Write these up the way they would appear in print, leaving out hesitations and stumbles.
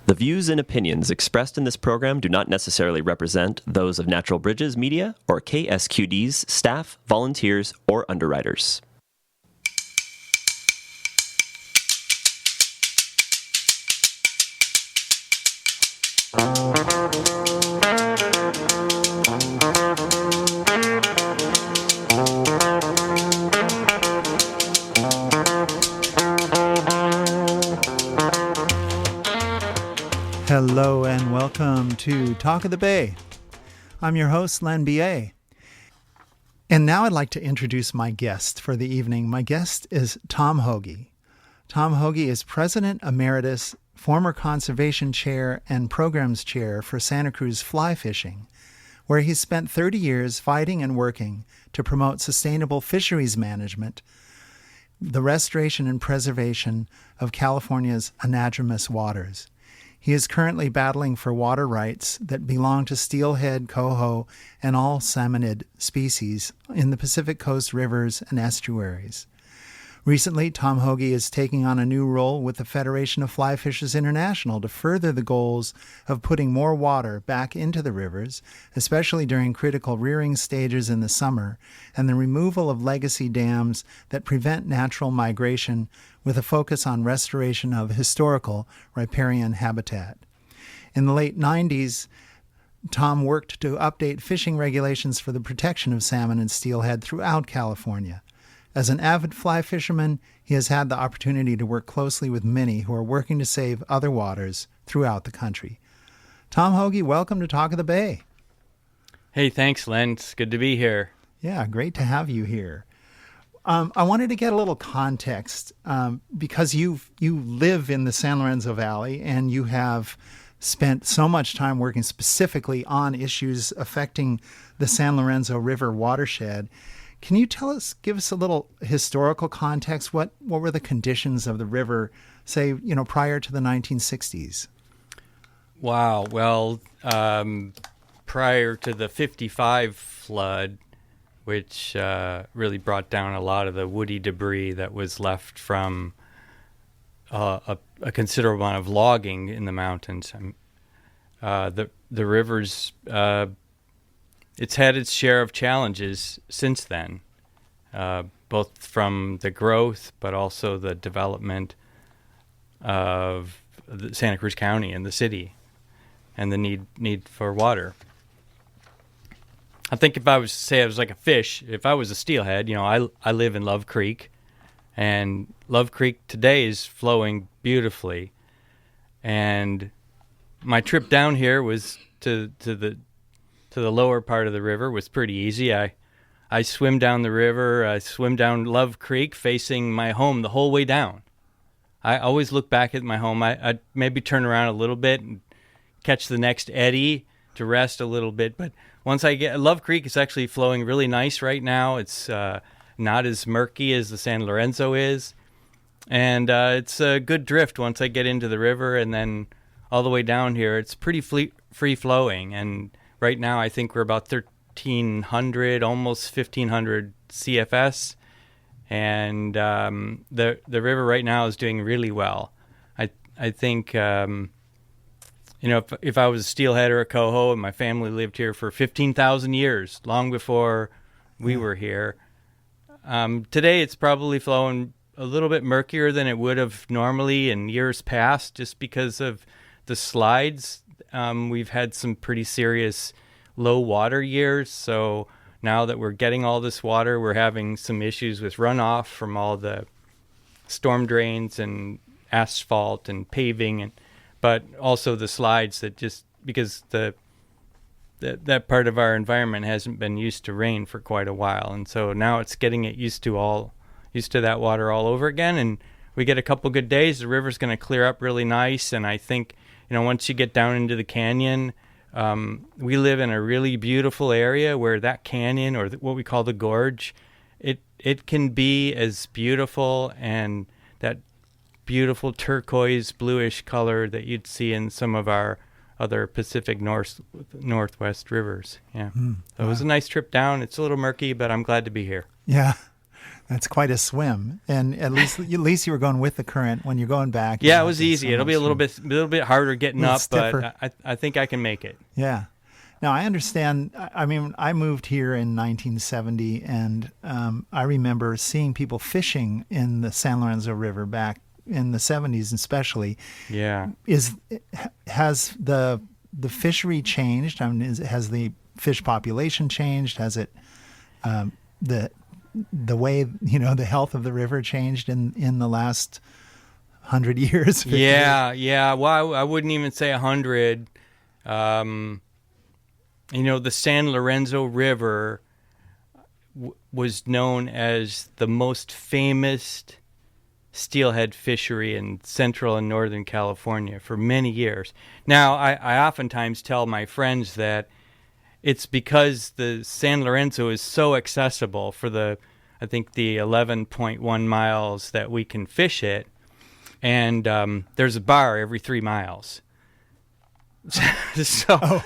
The views and opinions expressed in this program do not necessarily represent those of Natural Bridges Media or KSQD's staff, volunteers, or underwriters. Hello and welcome to Talk of the Bay. I'm your host, Len B.A. And now I'd like to introduce my guest for the evening. My guest is Tom Hogye. Tom Hogye is President Emeritus, former Conservation Chair and Programs Chair for Santa Cruz Fly Fishing, where he spent 30 years fighting and working to promote sustainable fisheries management, the restoration and preservation of California's anadromous waters. He is currently battling for water rights that belong to steelhead, coho, and all salmonid species in the Pacific Coast rivers and estuaries. Recently, Tom Hogye is taking on a new role with the Federation of Fly Fishers International to further the goals of putting more water back into the rivers, especially during critical rearing stages in the summer, and the removal of legacy dams that prevent natural migration with a focus on restoration of historical riparian habitat. In the late 90s, Tom worked to update fishing regulations for the protection of salmon and steelhead throughout California. As an avid fly fisherman, he has had the opportunity to work closely with many who are working to save other waters throughout the country. Tom Hogye, welcome to Talk of the Bay. Hey, thanks, Len. It's good to be here. Yeah, great to have you here. I wanted to get a little context because you live in the San Lorenzo Valley and you have spent so much time working specifically on issues affecting the San Lorenzo River watershed. Can you give us a little historical context? What were the conditions of the river, say, prior to the 1960s? Wow. Well, prior to the 55 flood, which really brought down a lot of the woody debris that was left from a considerable amount of logging in the mountains, the river's it's had its share of challenges since then, both from the growth but also the development of Santa Cruz County and the city and the need for water. I think if I was to say I was like a fish, if I was a steelhead, I live in Love Creek, and Love Creek today is flowing beautifully. And my trip down here was to the lower part of the river was pretty easy. I swim down the river, I swim down Love Creek facing my home the whole way down. I always look back at my home. I'd maybe turn around a little bit and catch the next eddy to rest a little bit. But once I get, Love Creek is actually flowing really nice right now. It's not as murky as the San Lorenzo is. And it's a good drift once I get into the river, and then all the way down here, it's pretty free flowing. And right now, I think we're about 1,300, almost 1,500 CFS, and the river right now is doing really well. I think if I was a steelhead or a coho, and my family lived here for 15,000 years, long before we were here. Today, it's probably flowing a little bit murkier than it would have normally in years past, just because of the slides. We've had some pretty serious low water years, so now that we're getting all this water, we're having some issues with runoff from all the storm drains and asphalt and paving, but also the slides that just because that part of our environment hasn't been used to rain for quite a while, and so now it's getting it used to that water all over again. And we get a couple good days, the river's going to clear up really nice. And I think once you get down into the canyon, we live in a really beautiful area where that canyon, or what we call the gorge, it can be as beautiful, and that beautiful turquoise bluish color that you'd see in some of our other Pacific Northwest rivers. Yeah. So it was a nice trip down. It's a little murky, but I'm glad to be here. Yeah. That's quite a swim, and at least you were going with the current. When you're going back, Yeah, it was easy. It'll be a little bit harder getting up, stiffer. but I think I can make it. Yeah. Now I understand. I mean, I moved here in 1970, and I remember seeing people fishing in the San Lorenzo River back in the 70s, especially. Yeah. Has the fishery changed? I mean, has the fish population changed? Has it the way, the health of the river changed in the last 100 years? 50 years? Yeah. Well, I wouldn't even say 100. The San Lorenzo River was known as the most famous steelhead fishery in Central and Northern California for many years. Now, I oftentimes tell my friends that it's because the San Lorenzo is so accessible for the 11.1 miles that we can fish it, and there's a bar every 3 miles. So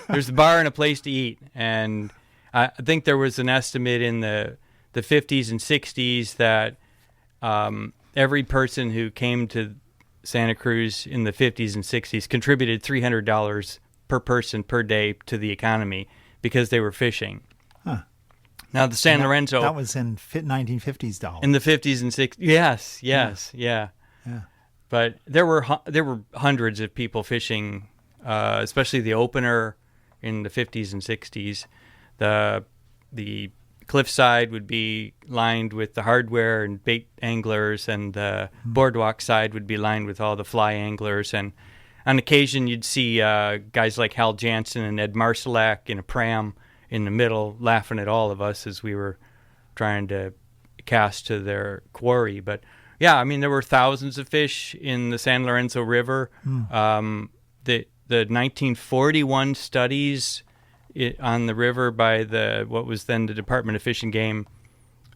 there's a bar and a place to eat, and I think there was an estimate in the 50s and 60s that every person who came to Santa Cruz in the 50s and 60s contributed $300 per person per day to the economy because they were fishing. Huh. Now the San Lorenzo, that was in 1950s dollars. In the 50s and 60s, yes, yeah. But there were hundreds of people fishing, especially the opener in the 50s and 60s. The cliffside would be lined with the hardware and bait anglers, and the boardwalk side would be lined with all the fly anglers. And on occasion, you'd see guys like Hal Jansen and Ed Marcellak in a pram in the middle, laughing at all of us as we were trying to cast to their quarry. But yeah, I mean, there were thousands of fish in the San Lorenzo River. The 1941 studies on the river by what was then the Department of Fish and Game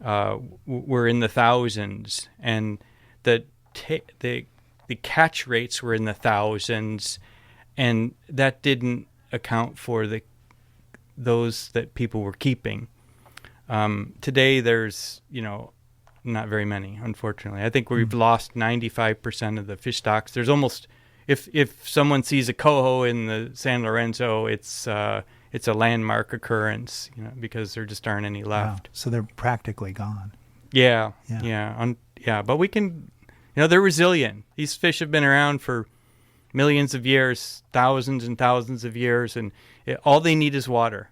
were in the thousands, and the catch rates were in the thousands, and that didn't account for those that people were keeping. Today, there's not very many, unfortunately. I think we've lost 95% of the fish stocks. There's almost, if someone sees a coho in the San Lorenzo, it's a landmark occurrence, because there just aren't any left. Wow. So they're practically gone. Yeah. But we can, they're resilient. These fish have been around for millions of years, thousands and thousands of years, and all they need is water.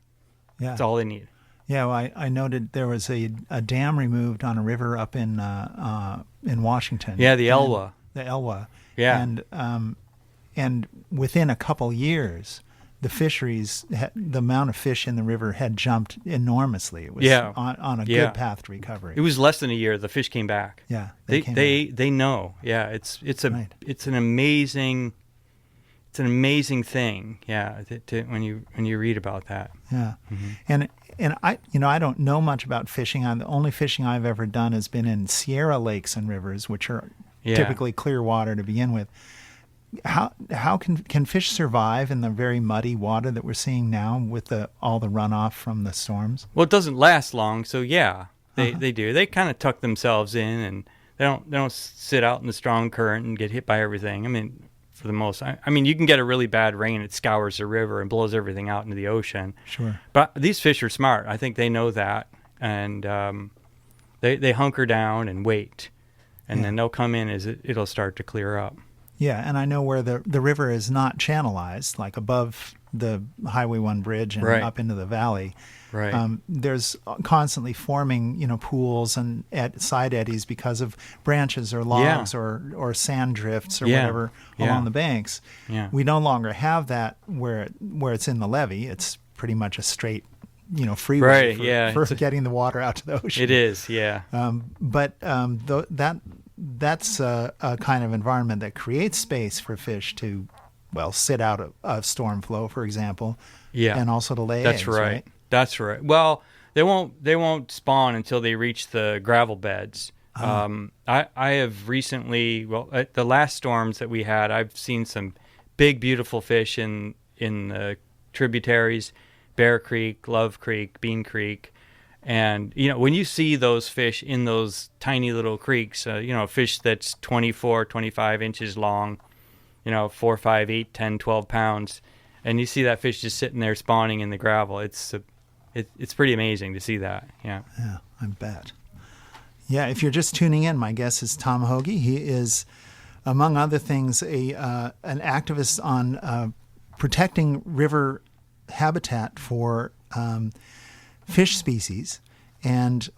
Yeah. That's all they need. Yeah, well, I noted there was a dam removed on a river up in Washington. Yeah, the Elwha. The Elwha. Yeah. And within a couple years, the fisheries, the amount of fish in the river had jumped enormously. It was on a good path to recovery. It was less than a year. The fish came back. Yeah, they know. Yeah, it's an amazing thing. Yeah, when you read about that. Yeah, and I don't know much about fishing. The only fishing I've ever done has been in Sierra lakes and rivers, which are typically clear water to begin with. How can fish survive in the very muddy water that we're seeing now with all the runoff from the storms? Well, it doesn't last long, so they do. They kind of tuck themselves in, and they don't sit out in the strong current and get hit by everything. I mean, for the most, I mean, you can get a really bad rain, it scours the river and blows everything out into the ocean. Sure. But these fish are smart. I think they know that, and they hunker down and wait, and then they'll come in as it'll start to clear up. Yeah, and I know where the river is not channelized, like above the Highway 1 bridge and up into the valley. Right. There's constantly forming, pools and side eddies because of branches or logs or sand drifts or whatever along the banks. Yeah. We no longer have that where it's in the levee. It's pretty much a straight, freeway for getting the water out to the ocean. It is, yeah. That's a kind of environment that creates space for fish to, sit out of storm flow, for example, and also to lay eggs. Right? That's right. Well, they won't spawn until they reach the gravel beds. I have recently, at the last storms that we had, I've seen some big, beautiful fish in the tributaries, Bear Creek, Love Creek, Bean Creek, And, when you see those fish in those tiny little creeks, a fish that's 24, 25 inches long, 4, 5, 8, 10, 12 pounds, and you see that fish just sitting there spawning in the gravel, it's pretty amazing to see that. Yeah. Yeah, I bet. Yeah, if you're just tuning in, my guest is Tom Hogye. He is, among other things, an activist on protecting river habitat for fish species. And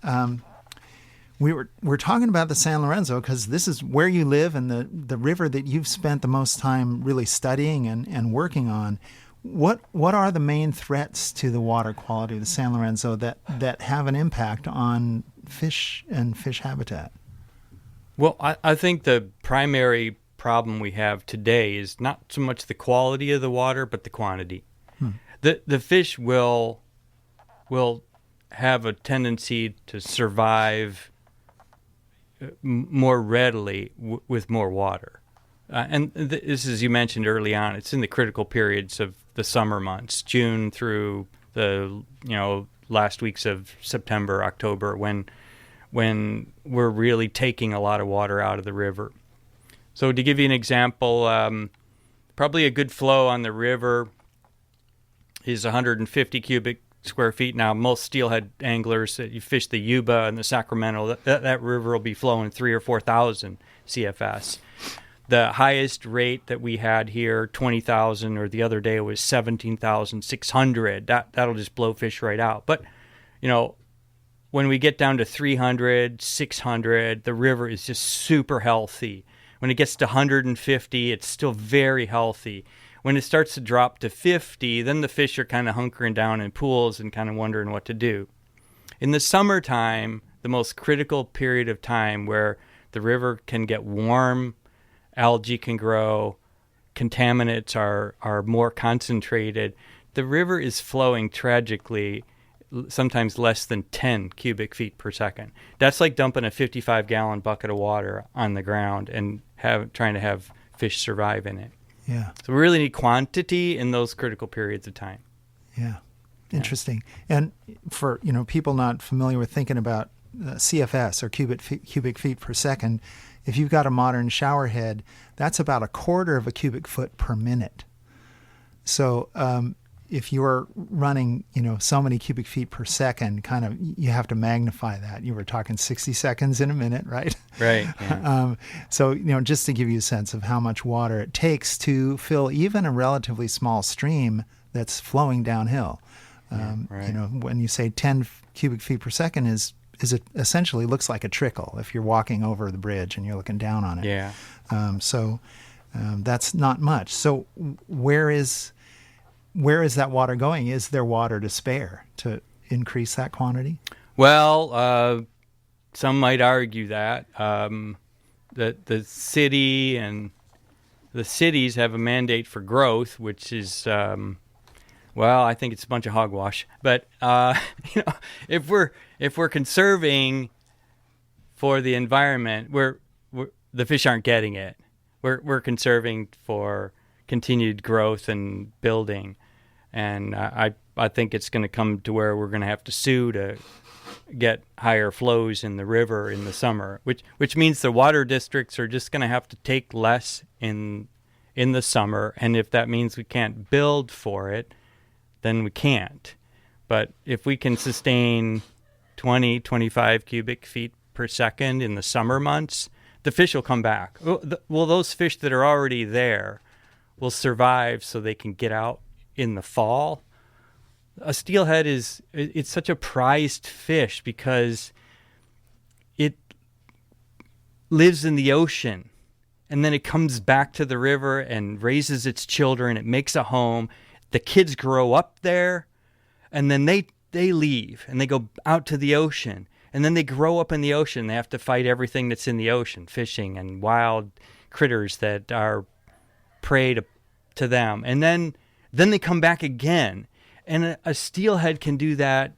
we're talking about the San Lorenzo because this is where you live and the river that you've spent the most time really studying and working on. What are the main threats to the water quality of the San Lorenzo that have an impact on fish and fish habitat? Well, I think the primary problem we have today is not so much the quality of the water, but the quantity. The fish will have a tendency to survive more readily with more water. And this, as you mentioned early on, it's in the critical periods of the summer months, June through the last weeks of September, October, when we're really taking a lot of water out of the river. So to give you an example, probably a good flow on the river is 150 cubic square feet. Now, most steelhead anglers that you fish the Yuba and the Sacramento, that river will be flowing 3,000 or 4,000 CFS. The highest rate that we had here, 20,000, or the other day was 17,600. That'll just blow fish right out. But, when we get down to 300, 600, the river is just super healthy. When it gets to 150, it's still very healthy. When it starts to drop to 50, then the fish are kind of hunkering down in pools and kind of wondering what to do. In the summertime, the most critical period of time where the river can get warm, algae can grow, contaminants are more concentrated, the river is flowing tragically, sometimes less than 10 cubic feet per second. That's like dumping a 55-gallon bucket of water on the ground and trying to have fish survive in it. Yeah. So we really need quantity in those critical periods of time. Yeah. Interesting. And for, people not familiar with thinking about CFS or cubic feet per second, if you've got a modern shower head, that's about a quarter of a cubic foot per minute. So if you're running, so many cubic feet per second, kind of, you have to magnify that. You were talking 60 seconds in a minute, right? Right. Yeah. So, just to give you a sense of how much water it takes to fill even a relatively small stream that's flowing downhill. Right. When you say 10 cubic feet per second is it essentially looks like a trickle if you're walking over the bridge and you're looking down on it. Yeah. So that's not much. So where is that water going? Is there water to spare to increase that quantity? Well, some might argue that the city and the cities have a mandate for growth, which is, I think it's a bunch of hogwash. But if we're conserving for the environment, the fish aren't getting it. We're conserving for continued growth and building. And I think it's going to come to where we're going to have to sue to get higher flows in the river in the summer, which means the water districts are just going to have to take less in the summer. And if that means we can't build for it, then we can't. But if we can sustain 20, 25 cubic feet per second in the summer months, the fish will come back. Well, those fish that are already there will survive so they can get out in the fall. A steelhead it's such a prized fish because it lives in the ocean and then it comes back to the river and raises its children. It makes a home. The kids grow up there and then they leave and they go out to the ocean and then they grow up in the ocean. They have to fight everything that's in the ocean, fishing and wild critters that are prey to them. And then they come back again. And a steelhead can do that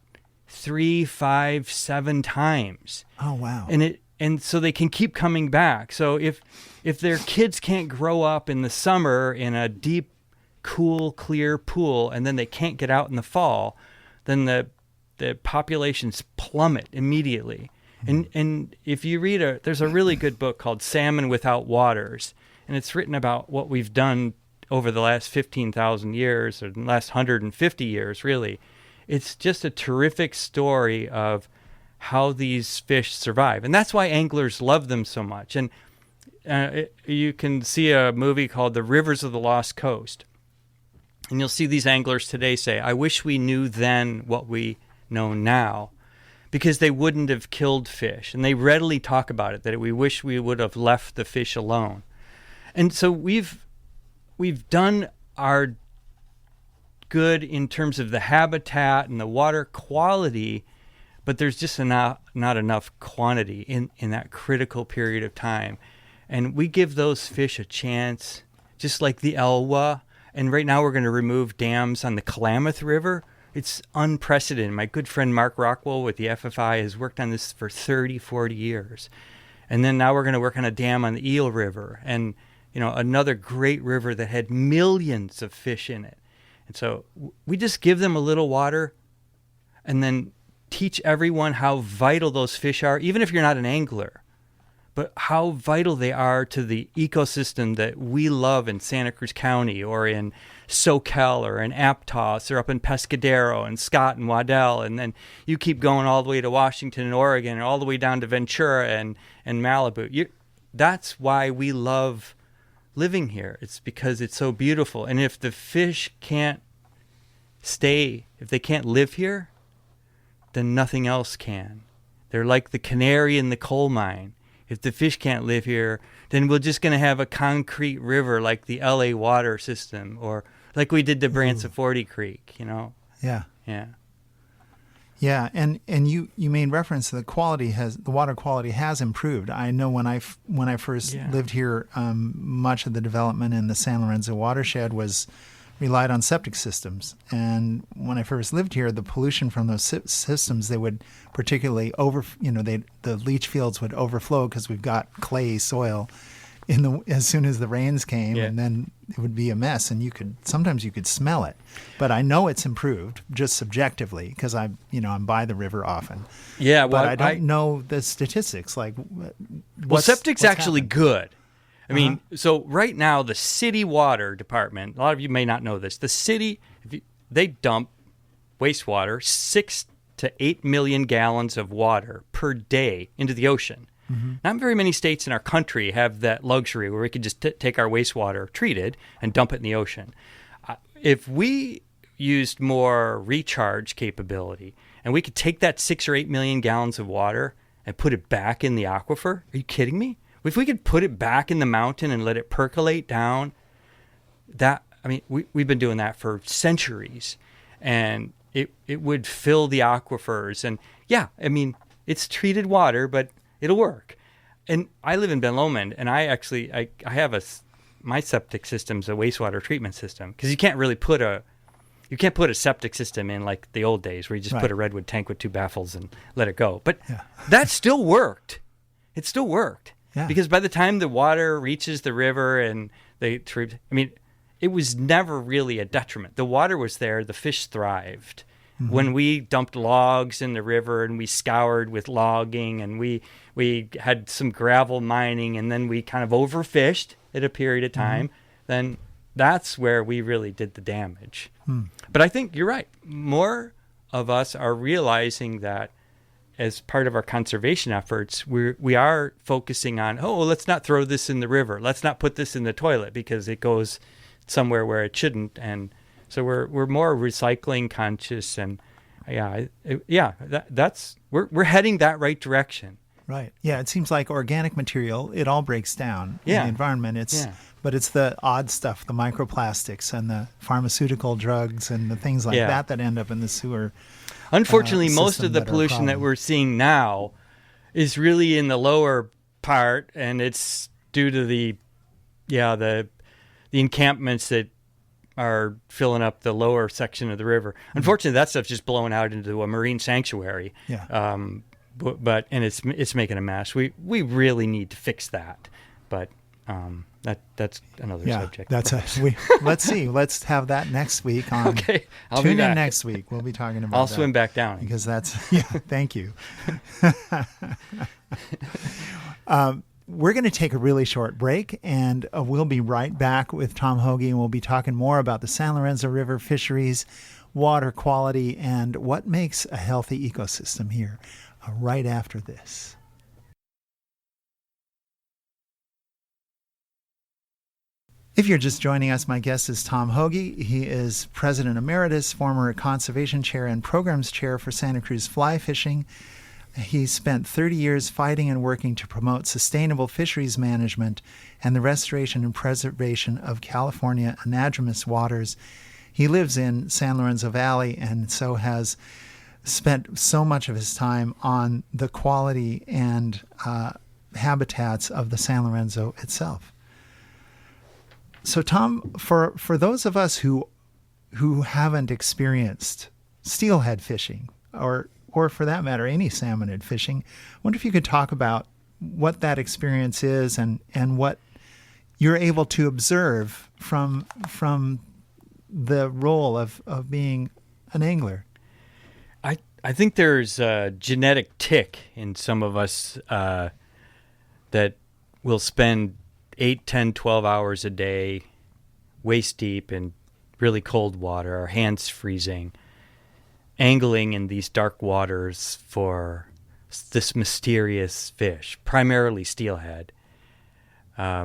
3, 5, 7 times. Oh, wow. And so they can keep coming back. So if their kids can't grow up in the summer in a deep, cool, clear pool, and then they can't get out in the fall, then the the populations plummet immediately. And if you read there's a really good book called Salmon Without Waters, and it's written about what we've done over the last 15,000 years, or the last 150 years, really. It's just a terrific story of how these fish survive. And that's why anglers love them so much. And you can see a movie called The Rivers of the Lost Coast. And you'll see these anglers today say, I wish we knew then what we know now, because they wouldn't have killed fish. And they readily talk about it, that we wish we would have left the fish alone. And so we've done our good in terms of the habitat and the water quality, but there's just not enough quantity in that critical period of time. And we give those fish a chance, just like the Elwha. And right now we're going to remove dams on the Klamath River. It's unprecedented. My good friend Mark Rockwell with the FFI has worked on this for 30, 40 years. And then now we're going to work on a dam on the Eel River, and another great river that had millions of fish in it. And so we just give them a little water and then teach everyone how vital those fish are, even if you're not an angler, but how vital they are to the ecosystem that we love in Santa Cruz County, or in Soquel, or in Aptos, or up in Pescadero and Scott and Waddell. And then you keep going all the way to Washington and Oregon, and all the way down to Ventura and Malibu. That's why we love living here. It's because it's so beautiful. And if the fish can't if they can't live here, then nothing else can. They're like the canary in the coal mine. If the fish can't live here, then we're just going to have a concrete river like the LA water system, or like we did to Branciforte Creek, Yeah. Yeah. Yeah, and you made reference to the water quality has improved. I know when I first lived here, much of the development in the San Lorenzo watershed relied on septic systems. And when I first lived here, the pollution from those systems, they would particularly the leach fields would overflow because we've got clay soil as soon as the rains came, and then it would be a mess, and sometimes you could smell it. But I know it's improved just subjectively because I'm by the river often. Yeah, well, but I don't know the statistics. Like, septic's actually good. I mean, so right now the city water department, a lot of you may not know this, the city, they dump wastewater, 6 to 8 million gallons of water per day into the ocean. Mm-hmm. Not very many states in our country have that luxury where we could just take our wastewater treated and dump it in the ocean. If we used more recharge capability and we could take that 6 or 8 million gallons of water and put it back in the aquifer, are you kidding me? If we could put it back in the mountain and let it percolate down, we've been doing that for centuries, and it would fill the aquifers. And it's treated water, but it'll work. And I live in Ben Lomond, and I have my septic system's a wastewater treatment system, because you can't put a septic system in like the old days where you just put a redwood tank with 2 baffles and let it go. But that still worked. It still worked. Yeah. Because by the time the water reaches the river and it was never really a detriment. The water was there. The fish thrived. Mm-hmm. When we dumped logs in the river and we scoured with logging and we had some gravel mining and then we kind of overfished at a period of time, then that's where we really did the damage. But I think you're right. More of us are realizing that as part of our conservation efforts, we are focusing on, let's not throw this in the river. Let's not put this in the toilet because it goes somewhere where it shouldn't. And so we're more recycling conscious, and we're heading that right direction. Right. Yeah. It seems like organic material, it all breaks down in the environment. But it's the odd stuff, the microplastics and the pharmaceutical drugs and the things like that end up in the sewer. Unfortunately, most of the pollution that we're seeing now is really in the lower part, and it's due to the encampments that are filling up the lower section of the river. Unfortunately, that stuff's just blowing out into a marine sanctuary. But it's making a mess. We really need to fix that. But That's another Yeah, subject. Let's see. Let's have that next week on. Okay, I'll tune be back. in next week. We'll be talking about. I'll that swim back down because that's yeah. Thank you. We're going to take a really short break, and we'll be right back with Tom Hogye, and we'll be talking more about the San Lorenzo River fisheries, water quality, and what makes a healthy ecosystem here right after this. If you're just joining us, my guest is Tom Hogye. He is President Emeritus, former Conservation Chair and Programs Chair for Santa Cruz Fly Fishing. He spent 30 years fighting and working to promote sustainable fisheries management and the restoration and preservation of California anadromous waters. He lives in San Lorenzo Valley and so has spent so much of his time on the quality and habitats of the San Lorenzo itself. So, Tom, for those of us who haven't experienced steelhead fishing, or for that matter, any salmonid fishing, I wonder if you could talk about what that experience is and what you're able to observe from the role of being an angler. I think there's a genetic tick in some of us that will spend 8, 10, 12 hours a day, waist deep in really cold water, our hands freezing, angling in these dark waters for this mysterious fish, primarily steelhead. I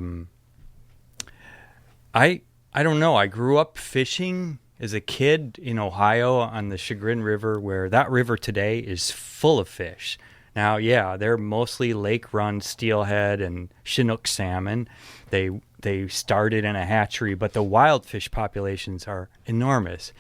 don't know. I grew up fishing as a kid in Ohio on the Chagrin River, where that river today is full of fish. Now, yeah, they're mostly lake-run steelhead and Chinook salmon. They started in a hatchery, but the wild fish populations are enormous.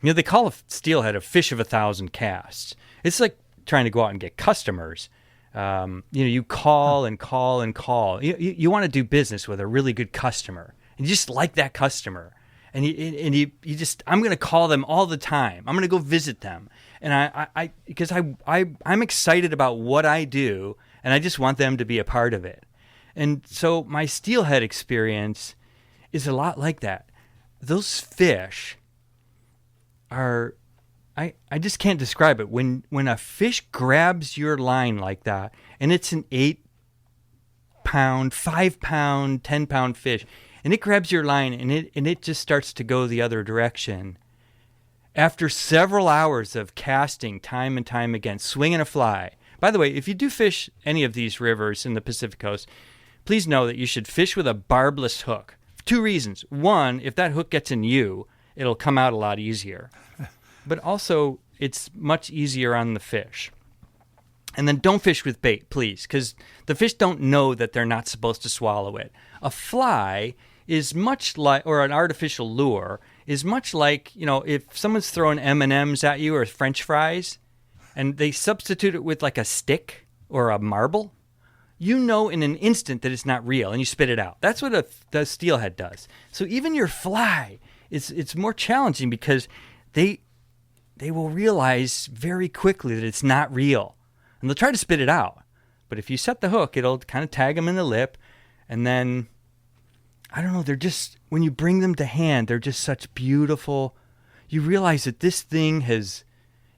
You know, they call a steelhead a fish of 1,000 casts. It's like trying to go out and get customers. You call and call and call. You want to do business with a really good customer, and you just like that customer. And you just, I'm going to call them all the time. I'm going to go visit them. And because I'm excited about what I do, and I just want them to be a part of it. And so my steelhead experience is a lot like that. Those fish are, I just can't describe it. When a fish grabs your line like that, and it's an 8-pound, 5-pound, 10-pound fish, and it grabs your line and it just starts to go the other direction. After several hours of casting time and time again, swinging a fly. By the way, if you do fish any of these rivers in the Pacific Coast, please know that you should fish with a barbless hook. 2 reasons. 1, if that hook gets in you, it'll come out a lot easier. But also, it's much easier on the fish. And then don't fish with bait, please, because the fish don't know that they're not supposed to swallow it. A fly is much like, or an artificial lure, is much like, if someone's throwing M&Ms at you or French fries, and they substitute it with like a stick or a marble, in an instant that it's not real, and you spit it out. That's what the steelhead does. So even your fly, it's more challenging because they will realize very quickly that it's not real, and they'll try to spit it out. But if you set the hook, it'll kind of tag them in the lip, and then, I don't know, they're just, when you bring them to hand, they're just such beautiful, you realize that this thing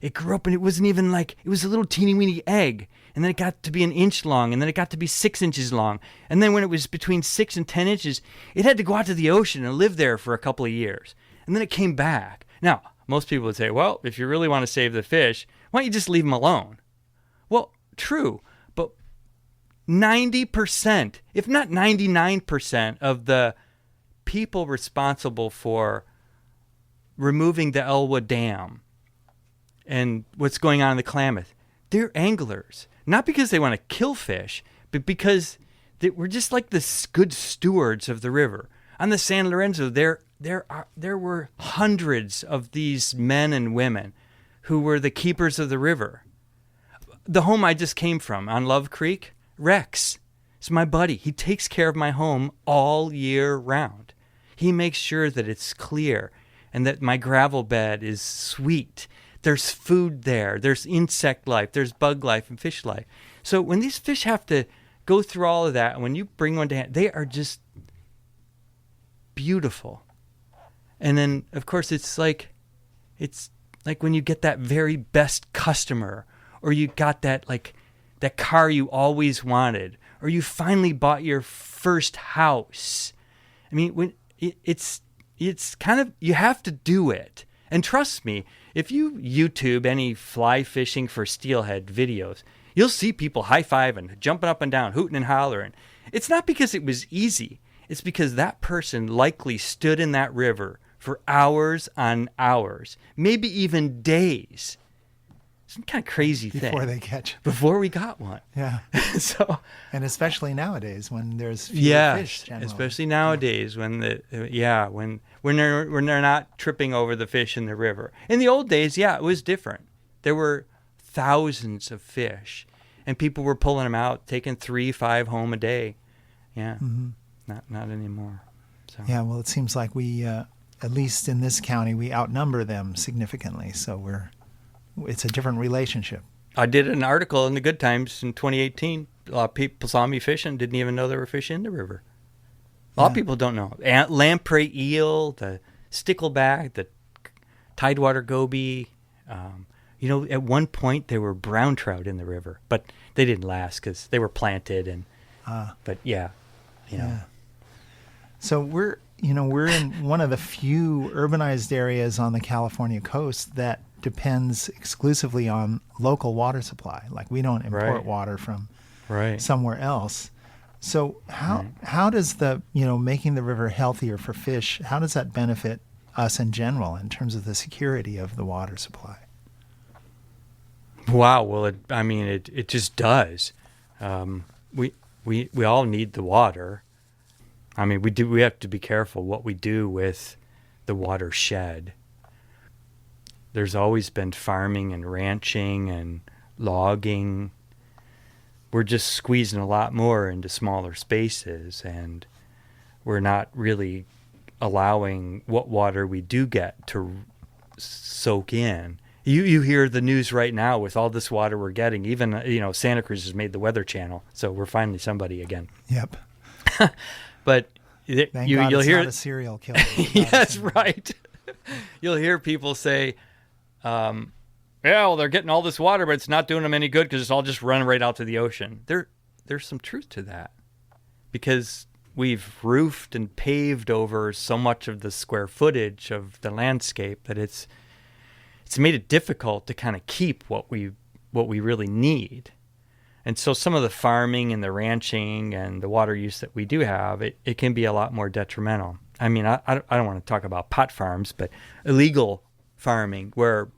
it grew up and it wasn't even like, it was a little teeny weeny egg, and then it got to be an inch long, and then it got to be 6 inches long, and then when it was between 6 and 10 inches, it had to go out to the ocean and live there for a couple of years, and then it came back. Now, most people would say, well, if you really want to save the fish, why don't you just leave them alone? Well, true, but 90%, if not 99% of the people responsible for removing the Elwha Dam and what's going on in the Klamath, they're anglers. Not because they want to kill fish, but because we're just like the good stewards of the river. On the San Lorenzo, there were hundreds of these men and women who were the keepers of the river. The home I just came from on Love Creek, Rex is my buddy. He takes care of my home all year round. He makes sure that it's clear and that my gravel bed is sweet. There's food there. There's insect life. There's bug life and fish life. So when these fish have to go through all of that. And when you bring one to hand, they are just beautiful. And then, of course, it's like when you get that very best customer, or you got that car you always wanted, or you finally bought your first house. I mean, when it's kind of, you have to do it. And trust me, if you YouTube any fly fishing for steelhead videos, you'll see people high-fiving, jumping up and down, hooting and hollering. It's not because it was easy. It's because that person likely stood in that river for hours on hours, maybe even days. Some kind of crazy thing. Before they catch. Before we got one. Yeah. And especially nowadays when there's fewer fish generally. Especially nowadays when when they're not tripping over the fish in the river. In the old days, it was different. There were thousands of fish, and people were pulling them out, taking 3-5 home a day. Yeah. Mm-hmm. Not anymore. So. Yeah, well, it seems like we at least in this county we outnumber them significantly, so it's a different relationship. I did an article in the Good Times in 2018. A lot of people saw me fishing, didn't even know there were fish in the river. A lot of people don't know. Lamprey eel, the stickleback, the tidewater goby. At one point there were brown trout in the river, but they didn't last because they were planted. So we're in one of the few urbanized areas on the California coast that depends exclusively on local water supply. Like, we don't import water from somewhere else. So how does the, making the river healthier for fish, how does that benefit us in general in terms of the security of the water supply? Wow. Well, it just does. We all need the water. I mean, we have to be careful what we do with the watershed. There's always been farming and ranching and logging. We're just squeezing a lot more into smaller spaces, and we're not really allowing what water we do get to soak in. You hear the news right now with all this water we're getting. Even, Santa Cruz has made the Weather Channel, so we're finally somebody again. Yep. But Thank God you'll it's hear not a serial killer. Yes, right. You'll hear people say, they're getting all this water, but it's not doing them any good because it's all just running right out to the ocean. There's some truth to that, because we've roofed and paved over so much of the square footage of the landscape that it's made it difficult to kind of keep what we really need. And so some of the farming and the ranching and the water use that we do have, it can be a lot more detrimental. I mean, I don't want to talk about pot farms, but illegal farming where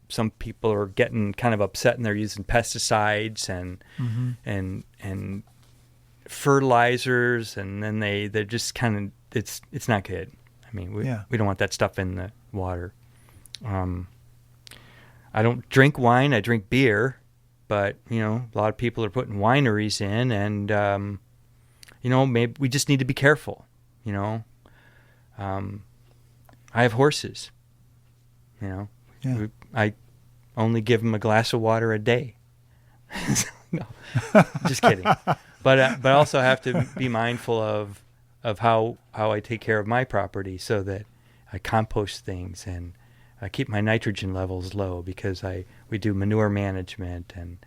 some people are getting kind of upset and they're using pesticides and fertilizers, and then they're just kind of, it's not good. I mean, we don't want that stuff in the water. I don't drink wine, I drink beer. But, a lot of people are putting wineries in, and, maybe we just need to be careful, I have horses, I only give them a glass of water a day. No, just kidding. But I also have to be mindful of how I take care of my property, so that I compost things and I keep my nitrogen levels low, because we do manure management, and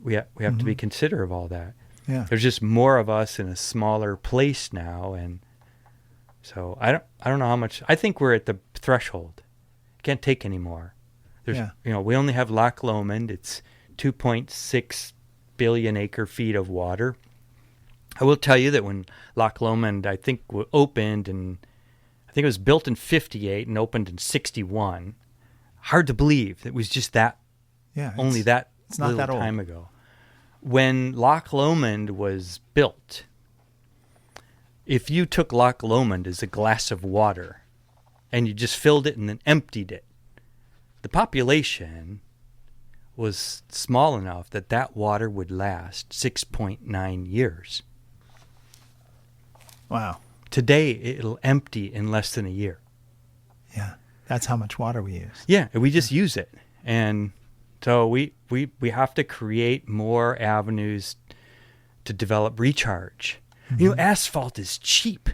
we have to be considerate of all that. Yeah. There's just more of us in a smaller place now, and so I don't know how much. I think we're at the threshold. Can't take any more. We only have Loch Lomond. It's 2.6 billion acre feet of water. I will tell you that when Loch Lomond, I think, opened, and I think it was built in 58 and opened in 61. Hard to believe it was just that. Yeah, only that it's not that time ago. When Loch Lomond was built, if you took Loch Lomond as a glass of water and you just filled it and then emptied it, the population was small enough that water would last 6.9 years. Wow. Today, it'll empty in less than a year. Yeah, that's how much water we use. Yeah, we just use it. And so we have to create more avenues to develop recharge. You know, asphalt is cheap.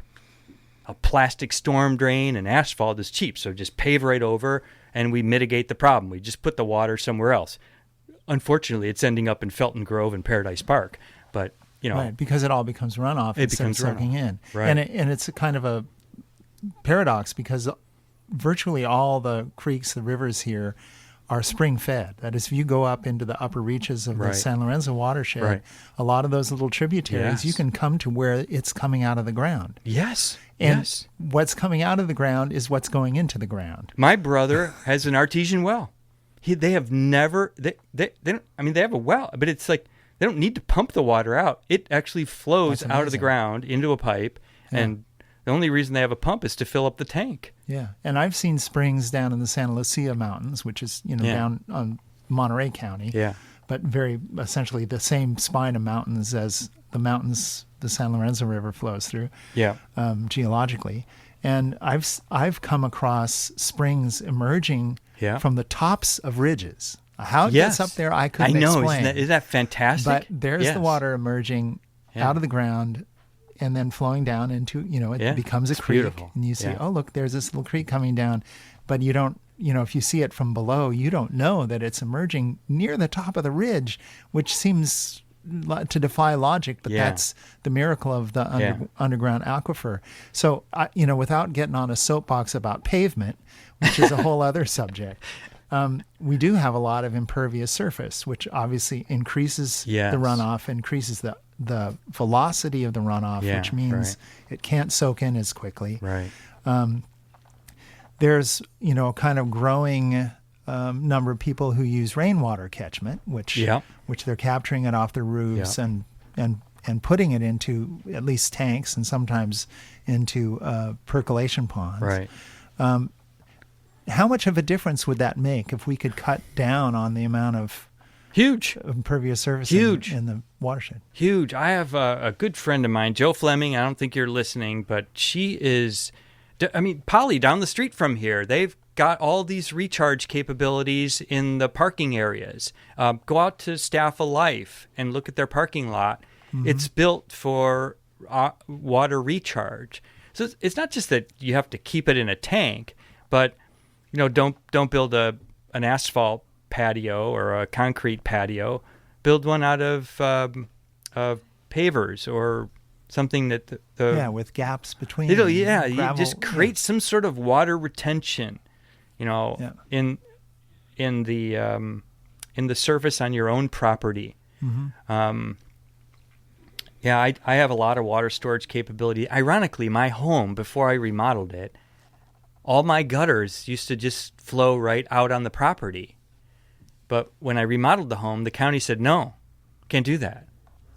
A plastic storm drain and asphalt is cheap, so just pave right over and we mitigate the problem. We just put the water somewhere else. Unfortunately, it's ending up in Felton Grove and Paradise Park, but you know, right, because it all becomes runoff. It becomes soaking in, right? And it's a kind of a paradox because virtually all the creeks, the rivers here, are spring-fed. That is, if you go up into the upper reaches of the San Lorenzo watershed, a lot of those little tributaries, you can come to where it's coming out of the ground. Yes. And what's coming out of the ground is what's going into the ground. My brother has an artesian well. They have never, they don't, I mean, they have a well, but it's like, they don't need to pump the water out. It actually flows out of the ground into a pipe, and the only reason they have a pump is to fill up the tank. Yeah, and I've seen springs down in the Santa Lucia Mountains, which is down on Monterey County. Yeah, but very essentially the same spine of mountains as the mountains the San Lorenzo River flows through. Yeah, geologically, and I've come across springs emerging from the tops of ridges. How it gets up there, I couldn't explain. Isn't that fantastic? But there's the water emerging out of the ground and then flowing down into, it becomes a creek. Beautiful. And you see, oh, look, there's this little creek coming down. But you don't, if you see it from below, you don't know that it's emerging near the top of the ridge, which seems to defy logic, but that's the miracle of the underground aquifer. So, without getting on a soapbox about pavement, which is a whole other subject, we do have a lot of impervious surface, which obviously increases the runoff, increases the velocity of the runoff, which means it can't soak in as quickly. Right. There's, a kind of growing number of people who use rainwater catchment, which they're capturing it off their roofs and putting it into at least tanks and sometimes into percolation ponds. Right. How much of a difference would that make if we could cut down on the amount of impervious surface in the watershed? Huge. I have a good friend of mine, Joe Fleming. I don't think you're listening, but she is, Polly down the street from here, they've got all these recharge capabilities in the parking areas. Go out to Staff of Life and look at their parking lot. Mm-hmm. It's built for water recharge. So it's not just that you have to keep it in a tank, but don't build an asphalt patio or a concrete patio. Build one out of pavers or something that with gaps between. You just create some sort of water retention. In the surface on your own property. Mm-hmm. I have a lot of water storage capability. Ironically, my home, before I remodeled it, all my gutters used to just flow right out on the property. But when I remodeled the home, the county said, no, can't do that.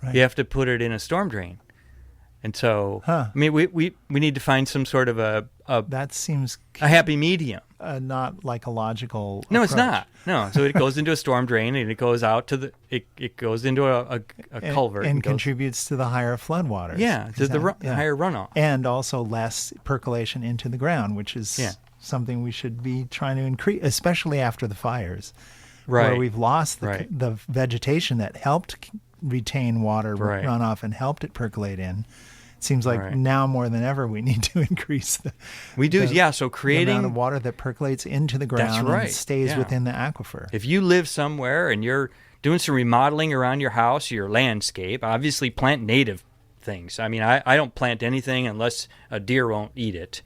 Right. You have to put it in a storm drain. And so, we need to find some sort of a that seems a happy medium. Not like a logical No, approach. It's not. No, so it goes into a storm drain and it goes out to it goes into a culvert. And contributes to the higher floodwaters. Yeah, to the higher runoff. And also less percolation into the ground, which is something we should be trying to increase, especially after the fires. Where we've lost the vegetation that helped retain water runoff and helped it percolate in. It seems like now more than ever we need to increase the so creating the amount of water that percolates into the ground and stays within the aquifer. If you live somewhere and you're doing some remodeling around your house, your landscape, obviously plant native things. I mean, I don't plant anything unless a deer won't eat it,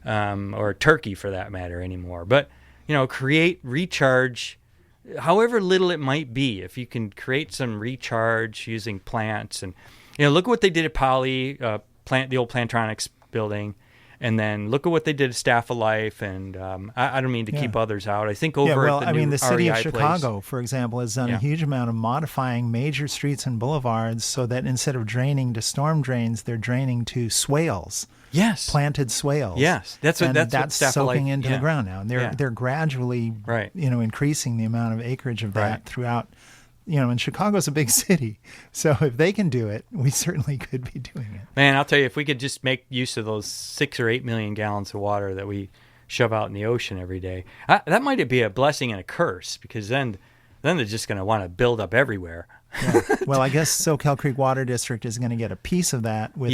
or a turkey for that matter anymore. But, create recharge, however little it might be. If you can create some recharge using plants and look at what they did at Poly, the old Plantronics building, and then look at what they did at Staff of Life. And I don't mean to keep others out. I think over at the new the city of REI Chicago, place, for example, has done a huge amount of modifying major streets and boulevards so that instead of draining to storm drains, they're draining to swales. Yes, planted swales. Yes, that's what soaking into the ground now, and they're gradually, increasing the amount of acreage of that throughout. And Chicago's a big city, so if they can do it, we certainly could be doing it. Man, I'll tell you, if we could just make use of those 6 or 8 million gallons of water that we shove out in the ocean every day, that might be a blessing and a curse, because then they're just going to want to build up everywhere. Yeah. Well, I guess Soquel Creek Water District is going to get a piece of that with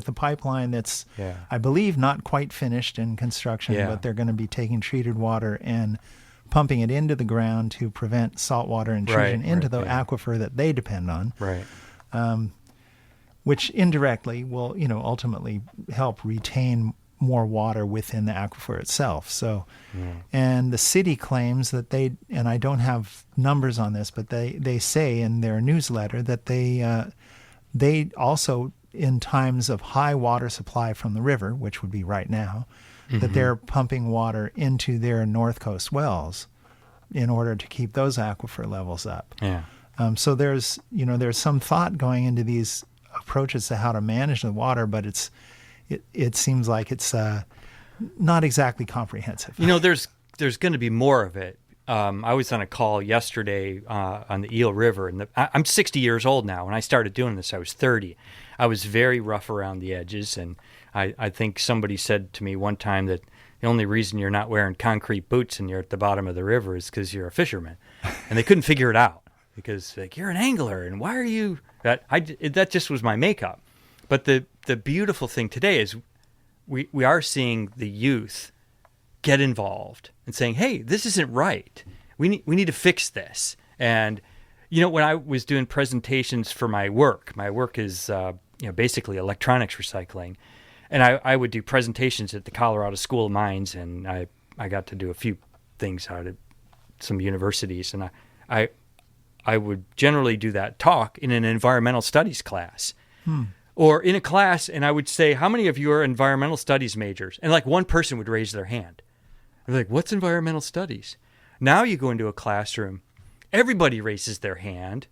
the pipeline that's, I believe, not quite finished in construction, but they're going to be taking treated water and pumping it into the ground to prevent saltwater intrusion into the aquifer that they depend on. Right. Which indirectly will, ultimately help retain more water within the aquifer itself. So, and the city claims that and I don't have numbers on this, but they say in their newsletter that they also, in times of high water supply from the river, which would be right now, that they're pumping water into their North Coast wells in order to keep those aquifer levels up. Yeah. So there's some thought going into these approaches to how to manage the water, but it seems like it's not exactly comprehensive. There's going to be more of it. I was on a call yesterday on the Yale River, and I'm 60 years old now. When I started doing this, I was 30. I was very rough around the edges, and I think somebody said to me one time that the only reason you're not wearing concrete boots and you're at the bottom of the river is because you're a fisherman, and they couldn't figure it out because you're an angler, and why are you that? That just was my makeup. But the beautiful thing today is we are seeing the youth get involved and saying, hey, this isn't right. We need to fix this. And, when I was doing presentations for my work is, basically electronics recycling. And I would do presentations at the Colorado School of Mines, and I got to do a few things out at some universities. And I would generally do that talk in an environmental studies class. Or in a class, and I would say, how many of you are environmental studies majors? And one person would raise their hand. They're like, what's environmental studies? Now you go into a classroom, everybody raises their hand,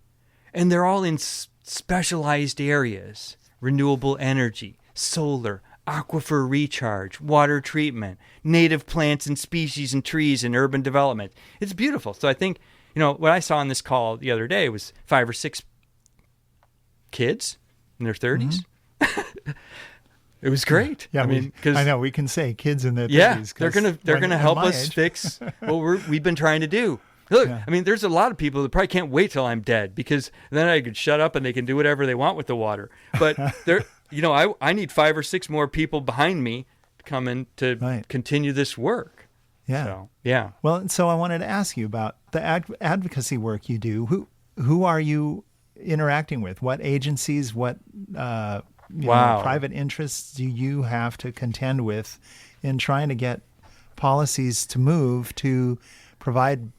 and they're all in specialized areas: renewable energy, solar, aquifer recharge, water treatment, native plants and species and trees and urban development. It's beautiful. So I think, what I saw on this call the other day was 5 or 6 kids in their 30s. It was great. Yeah, I know we can say kids in their 30s. They're gonna help us fix what we've been trying to do. Look, there's a lot of people that probably can't wait till I'm dead, because then I could shut up and they can do whatever they want with the water. But I need 5 or 6 more people behind me to come in to continue this work. Yeah. So, yeah. Well, so I wanted to ask you about the advocacy work you do. Who are you interacting with? What agencies? What private interests do you have to contend with in trying to get policies to move to provide,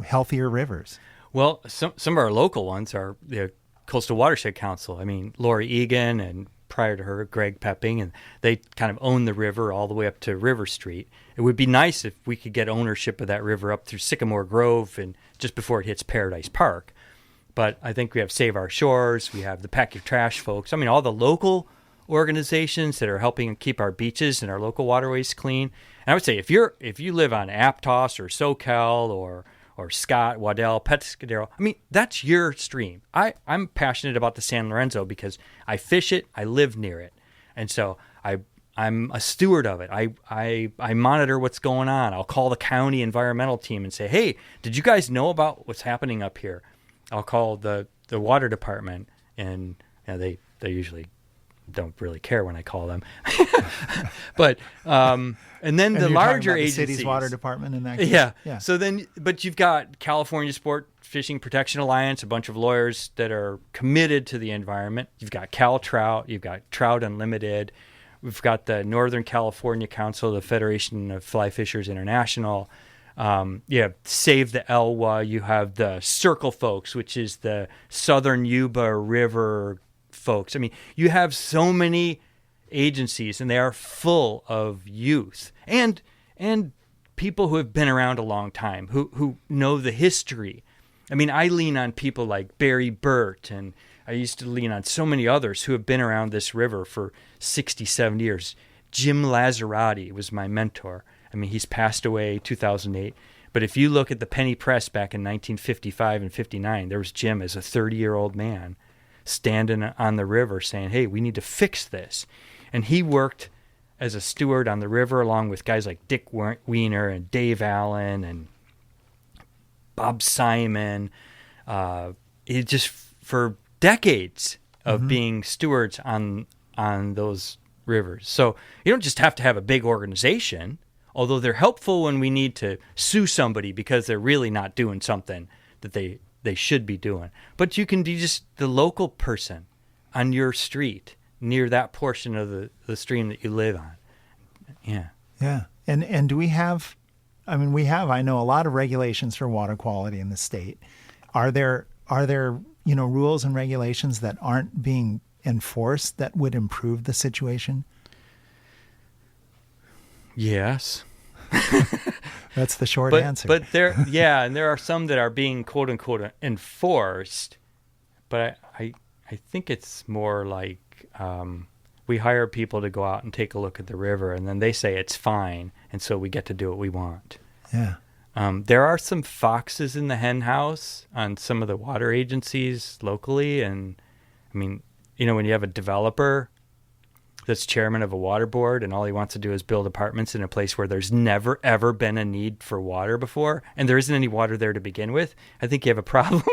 healthier rivers? Well, some of our local ones are the Coastal Watershed Council. Lori Egan, and prior to her, Greg Pepping, and they kind of own the river all the way up to River Street. It would be nice if we could get ownership of that river up through Sycamore Grove and just before it hits Paradise Park. But I think we have Save Our Shores, we have the Pack Your Trash folks. All the local organizations that are helping keep our beaches and our local waterways clean. And I would say if you live on Aptos or Soquel or Scott, Waddell, Pescadero, that's your stream. I'm passionate about the San Lorenzo because I fish it, I live near it. And so I'm a steward of it. I monitor what's going on. I'll call the county environmental team and say, hey, did you guys know about what's happening up here? I'll call the water department, and they usually don't really care when I call them. But and then the larger agencies, the city's water department in that case. Yeah. So then, but you've got California Sport Fishing Protection Alliance, a bunch of lawyers that are committed to the environment. You've got Cal Trout, you've got Trout Unlimited. We've got the Northern California Council, the Federation of Fly Fishers International. You have Save the Elwha. You have the Circle folks, which is the Southern Yuba River folks. You have so many agencies, and they are full of youth and people who have been around a long time, who know the history. I lean on people like Barry Burt, and I used to lean on so many others who have been around this river for 60, 70 years. Jim Lazarati was my mentor. He's passed away 2008. But if you look at the Penny Press back in 1955 and 59, there was Jim as a 30-year-old man standing on the river saying, hey, we need to fix this. And he worked as a steward on the river along with guys like Dick Weiner and Dave Allen and Bob Simon, it just for decades of being stewards on those rivers. So you don't just have to have a big organization, although they're helpful when we need to sue somebody because they're really not doing something that they should be doing. But you can be just the local person on your street near that portion of the stream that you live on. Yeah. Yeah. And do we have, I mean, I know a lot of regulations for water quality in the state. Are there, rules and regulations that aren't being enforced that would improve the situation? Yes. That's the short answer. But and there are some that are being quote unquote enforced, but I think it's more like we hire people to go out and take a look at the river, and then they say it's fine, and so we get to do what we want. Yeah. There are some foxes in the hen house on some of the water agencies locally, and I mean, when you have a developer that's chairman of a water board and all he wants to do is build apartments in a place where there's never ever been a need for water before, and there isn't any water there to begin with, I think you have a problem.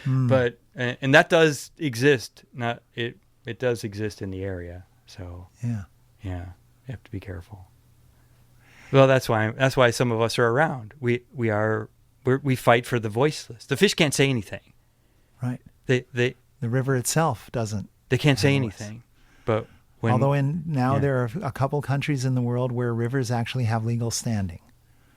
But and that does exist. It does exist in the area. So yeah, you have to be careful. Well, that's why some of us are around. We fight for the voiceless. The fish can't say anything. Right. The river itself doesn't. They can't say anything. But although there are a couple countries in the world where rivers actually have legal standing.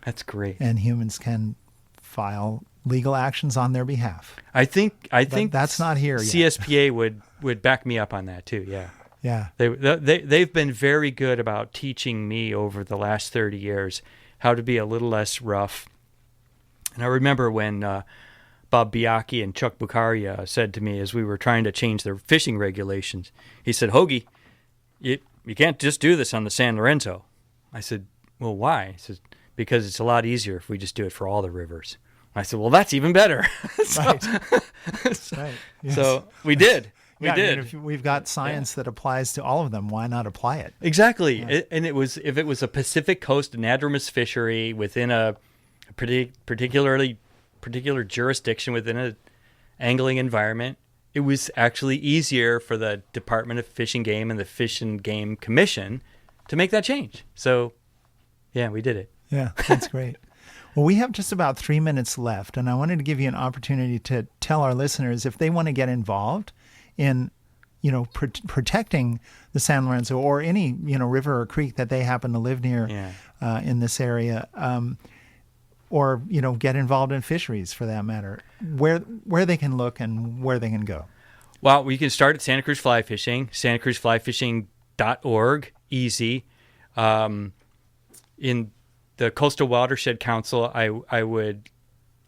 That's great. And humans can file legal actions on their behalf. I think that's not here yet. CSPA would back me up on that too. Yeah. Yeah. They've been very good about teaching me over the last 30 years how to be a little less rough. And I remember when Bob Biaki and Chuck Bucaria said to me as we were trying to change their fishing regulations, he said, "Hogye, you can't just do this on the San Lorenzo." I said, "Well, why?" He says, "Because it's a lot easier if we just do it for all the rivers." I said, "Well, that's even better." Right. Yes. So we did. We did. I mean, if we've got science that applies to all of them, why not apply it? Exactly. Yeah. And if it was a Pacific Coast anadromous fishery within a particular jurisdiction within an angling environment, it was actually easier for the Department of Fish and Game and the Fish and Game Commission to make that change. So, yeah, we did it. Yeah, that's great. Well, we have just about 3 minutes left, and I wanted to give you an opportunity to tell our listeners if they want to get involved in, protecting the San Lorenzo or any, river or creek that they happen to live near in this area, or, get involved in fisheries for that matter, where they can look and where they can go. Well, we can start at Santa Cruz Fly Fishing, santacruzflyfishing.org, easy. In the Coastal Watershed Council, I would,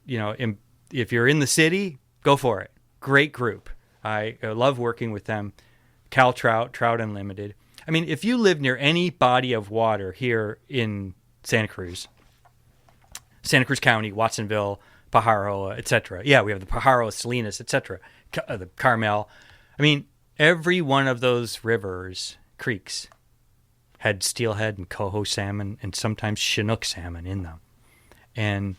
if you're in the city, go for it. Great group. I love working with them. Cal Trout Unlimited. I mean, if you live near any body of water here in Santa Cruz County, Watsonville, Pajaro, etc. Yeah, we have the Pajaro, Salinas, etc. The Carmel. I mean, every one of those rivers, creeks, had steelhead and coho salmon and sometimes Chinook salmon in them. And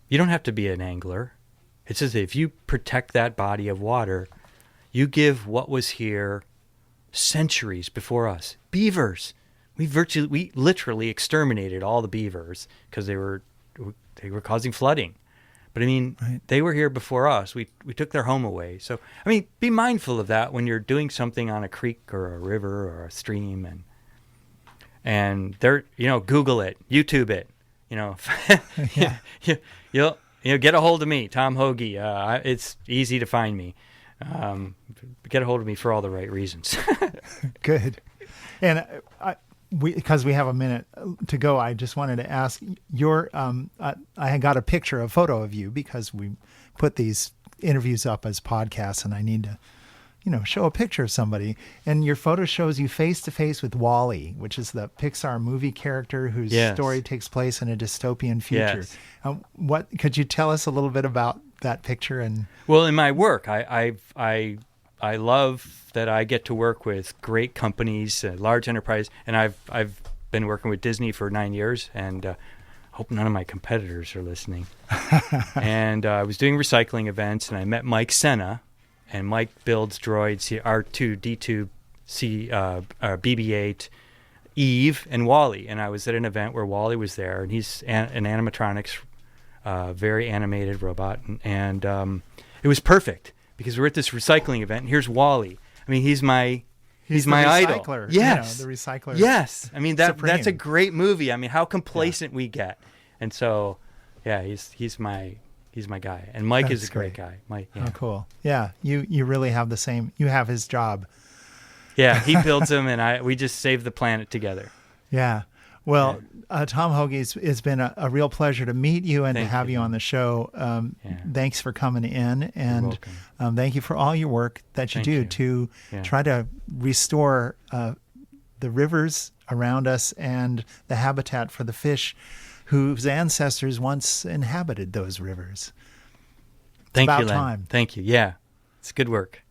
you don't have to be an angler. It's as if you protect that body of water, you give what was here centuries before us. Beavers. We literally exterminated all the beavers because they were causing flooding. But I mean, They were here before us. We took their home away. So, I mean, be mindful of that when you're doing something on a creek or a river or a stream and they're, Google it, YouTube it, you'll get a hold of me, Tom Hogye. It's easy to find me. Get a hold of me for all the right reasons. Good. And because we have a minute to go, I just wanted to ask I got a photo of you because we put these interviews up as podcasts and I need to, show a picture of somebody. And your photo shows you face to face with Wall-E, which is the Pixar movie character whose story takes place in a dystopian future. Yes. What could you tell us a little bit about that picture? And well, in my work, I love that I get to work with great companies, large enterprise, and I've been working with Disney for 9 years, and hope none of my competitors are listening. And I was doing recycling events, and I met Mike Senna, and Mike builds droids, R2-D2, BB-8, Eve, and Wally. And I was at an event where Wally was there, and he's an animatronics, very animated robot, and it was perfect because we're at this recycling event, and here's Wally. I mean, he's my idol. Yes, the recycler. Yes, I mean that's a great movie. I mean, how complacent we get, and so yeah, he's my guy, and Mike is a great guy. Mike, yeah. Oh, cool. Yeah, you really have the same. You have his job. Yeah, he builds them, and we just save the planet together. Yeah. Well, Tom Hogye, it's been a real pleasure to meet you and to have you on the show. Thanks for coming in, and thank you for all your work that you do to try to restore the rivers around us and the habitat for the fish whose ancestors once inhabited those rivers. It's Thank about you, Len. time. Thank you. Yeah, it's good work.